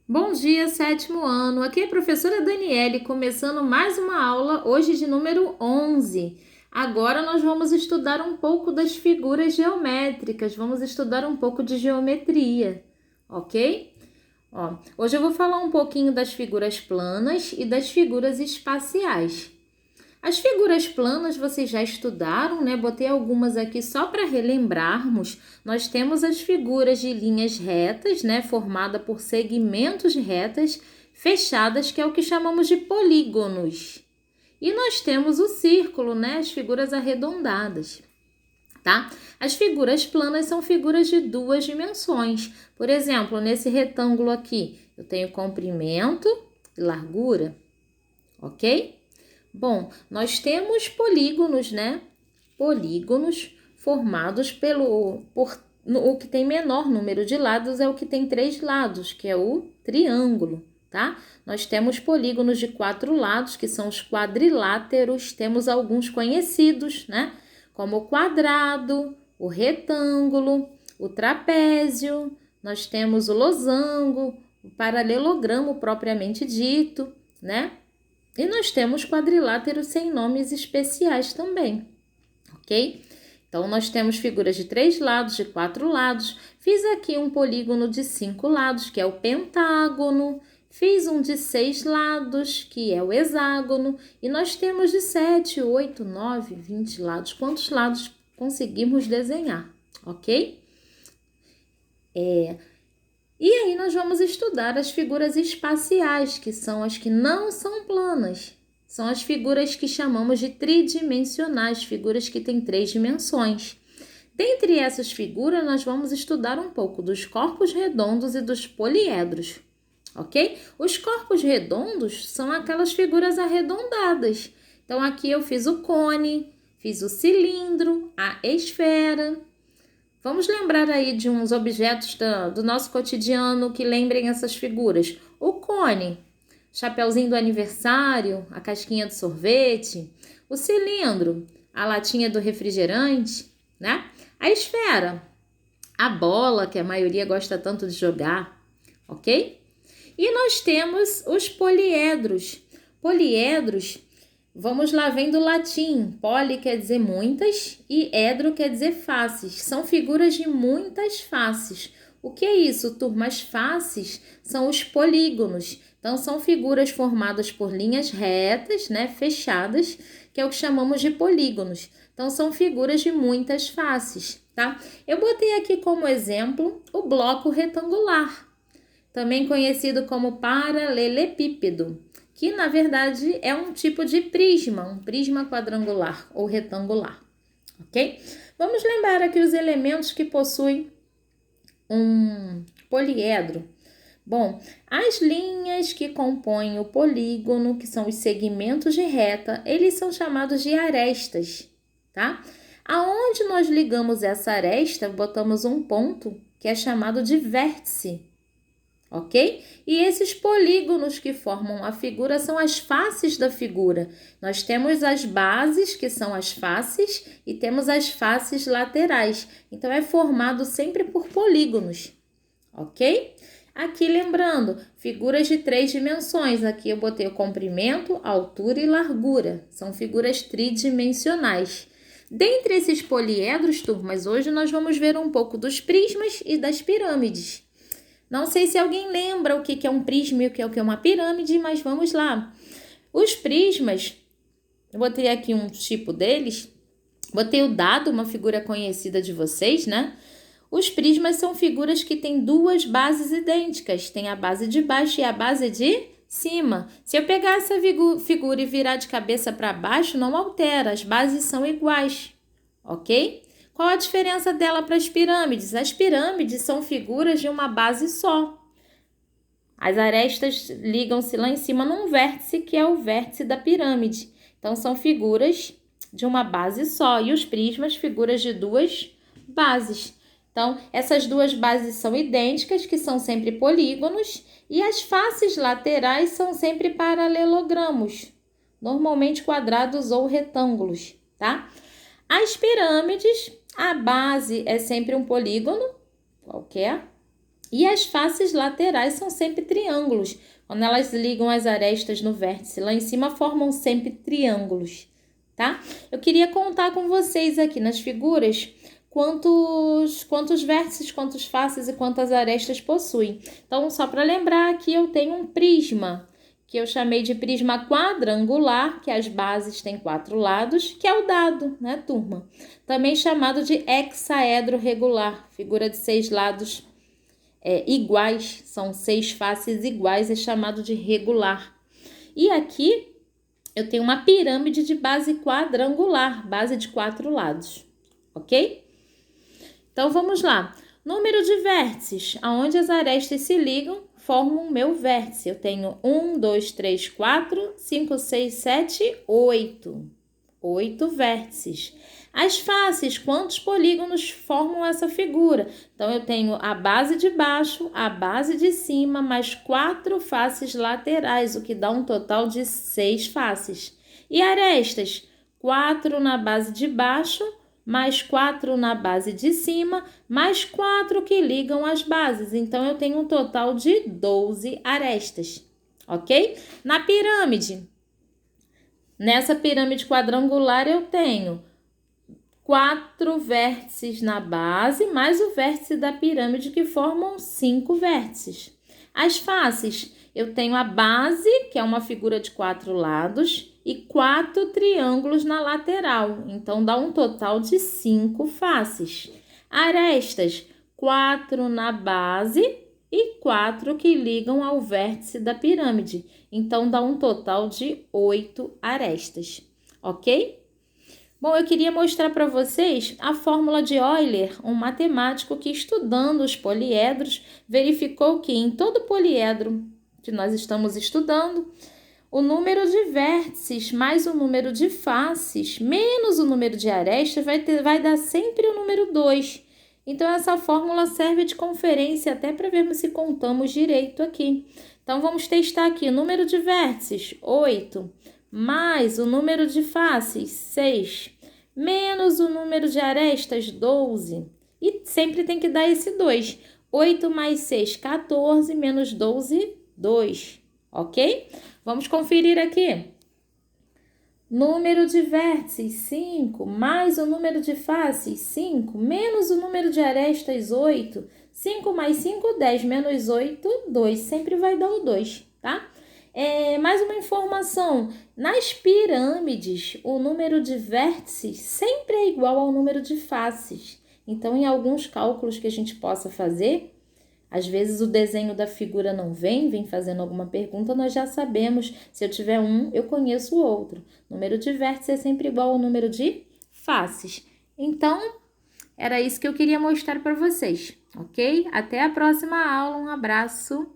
Bom dia, sétimo ano. Aqui é a professora Daniele, começando mais uma aula, hoje de número 11. Agora nós vamos estudar um pouco das figuras geométricas, vamos estudar um pouco de geometria, ok? Hoje eu vou falar um pouquinho das figuras planas e das figuras espaciais. As figuras planas vocês já estudaram, né? Botei algumas aqui só para relembrarmos. Nós temos as figuras de linhas retas, né? Formada por segmentos retas fechadas, que é o que chamamos de polígonos. E nós temos o círculo, né? As figuras arredondadas, tá? As figuras planas são figuras de duas dimensões. Por exemplo, nesse retângulo aqui, eu tenho comprimento e largura, ok? Bom, nós temos polígonos, né? Polígonos formados o que tem menor número de lados é o que tem 3 lados, que é o triângulo, tá? Nós temos polígonos de 4 lados, que são os quadriláteros, temos alguns conhecidos, né? Como o quadrado, o retângulo, o trapézio, nós temos o losango, o paralelogramo propriamente dito, né? E nós temos quadriláteros sem nomes especiais também, ok? Então, nós temos figuras de 3 lados, de 4 lados. Fiz aqui um polígono de 5 lados, que é o pentágono. Fiz um de 6 lados, que é o hexágono. E nós temos de 7, 8, 9, 20 lados. Quantos lados conseguimos desenhar, ok? E aí nós vamos estudar as figuras espaciais, que são as que não são planas. São as figuras que chamamos de tridimensionais, figuras que têm 3 dimensões. Dentre essas figuras, nós vamos estudar um pouco dos corpos redondos e dos poliedros, ok? Os corpos redondos são aquelas figuras arredondadas. Então, aqui eu fiz o cone, fiz o cilindro, a esfera. Vamos lembrar aí de uns objetos do nosso cotidiano que lembrem essas figuras. O cone, chapeuzinho do aniversário, a casquinha de sorvete. O cilindro, a latinha do refrigerante, né? A esfera, a bola que a maioria gosta tanto de jogar, ok? E nós temos os poliedros. Poliedros, vamos lá, vem do latim. Poli quer dizer muitas e edro quer dizer faces. São figuras de muitas faces. O que é isso, turma? As faces são os polígonos. Então, são figuras formadas por linhas retas, né, fechadas, que é o que chamamos de polígonos. Então, são figuras de muitas faces, tá? Eu botei aqui como exemplo o bloco retangular, também conhecido como paralelepípedo, que na verdade é um tipo de prisma, um prisma quadrangular ou retangular, ok? Vamos lembrar aqui os elementos que possuem um poliedro. Bom, as linhas que compõem o polígono, que são os segmentos de reta, eles são chamados de arestas, tá? Aonde nós ligamos essa aresta, botamos um ponto que é chamado de vértice, ok? E esses polígonos que formam a figura são as faces da figura. Nós temos as bases, que são as faces, e temos as faces laterais. Então, é formado sempre por polígonos, ok? Aqui, lembrando, figuras de 3 dimensões. Aqui eu botei o comprimento, altura e largura. São figuras tridimensionais. Dentre esses poliedros, turmas, hoje nós vamos ver um pouco dos prismas e das pirâmides. Não sei se alguém lembra o que é um prisma e o que é uma pirâmide, mas vamos lá. Os prismas, eu botei aqui um tipo deles, botei o dado, uma figura conhecida de vocês, né? Os prismas são figuras que têm 2 bases idênticas, tem a base de baixo e a base de cima. Se eu pegar essa figura e virar de cabeça para baixo, não altera, as bases são iguais, ok? Qual a diferença dela para as pirâmides? As pirâmides são figuras de uma base só. As arestas ligam-se lá em cima num vértice, que é o vértice da pirâmide. Então, são figuras de uma base só. E os prismas, figuras de 2 bases. Então, essas 2 bases são idênticas, que são sempre polígonos. E as faces laterais são sempre paralelogramos, normalmente quadrados ou retângulos, tá? As pirâmides, a base é sempre um polígono qualquer, E as faces laterais são sempre triângulos. Quando elas ligam as arestas no vértice lá em cima, formam sempre triângulos, tá? Eu queria contar com vocês aqui nas figuras quantos vértices, quantas faces e quantas arestas possuem. Então, só para lembrar aqui, eu tenho um prisma, que eu chamei de prisma quadrangular, que as bases têm 4 lados, que é o dado, né, turma? Também chamado de hexaedro regular, figura de 6 lados iguais, são 6 faces iguais, é chamado de regular. E aqui eu tenho uma pirâmide de base quadrangular, base de 4 lados, ok? Então vamos lá. Número de vértices, aonde as arestas se ligam, formam o meu vértice. Eu tenho 1, 2, 3, 4, 5, 6, 7, 8. 8 vértices. As faces, quantos polígonos formam essa figura? Então, eu tenho a base de baixo, a base de cima, mais 4 faces laterais, o que dá um total de 6 faces. E arestas? 4 na base de baixo, mais 4 na base de cima, mais 4 que ligam as bases. Então, eu tenho um total de 12 arestas, ok? Na pirâmide, nessa pirâmide quadrangular, eu tenho 4 vértices na base, mais o vértice da pirâmide, que formam 5 vértices. As faces, eu tenho a base, que é uma figura de 4 lados, e 4 triângulos na lateral, então dá um total de 5 faces. Arestas, 4 na base e 4 que ligam ao vértice da pirâmide, então dá um total de 8 arestas, ok? Bom, eu queria mostrar para vocês a fórmula de Euler, um matemático que, estudando os poliedros, verificou que em todo poliedro que nós estamos estudando, o número de vértices mais o número de faces menos o número de arestas vai dar sempre o número 2. Então, essa fórmula serve de conferência até para vermos se contamos direito aqui. Então, vamos testar aqui. O número de vértices, 8, mais o número de faces, 6, menos o número de arestas, 12. E sempre tem que dar esse 2. 8 mais 6, 14, menos 12, 2. Ok? Vamos conferir aqui. Número de vértices, 5, mais o número de faces, 5, menos o número de arestas, 8. 5 mais 5, 10, menos 8, 2. Sempre vai dar o 2, tá? Mais uma informação. Nas pirâmides, o número de vértices sempre é igual ao número de faces. Então, em alguns cálculos que a gente possa fazer, às vezes o desenho da figura não vem fazendo alguma pergunta, nós já sabemos, se eu tiver um, eu conheço o outro. O número de vértices é sempre igual ao número de faces. Então, era isso que eu queria mostrar para vocês, ok? Até a próxima aula, um abraço!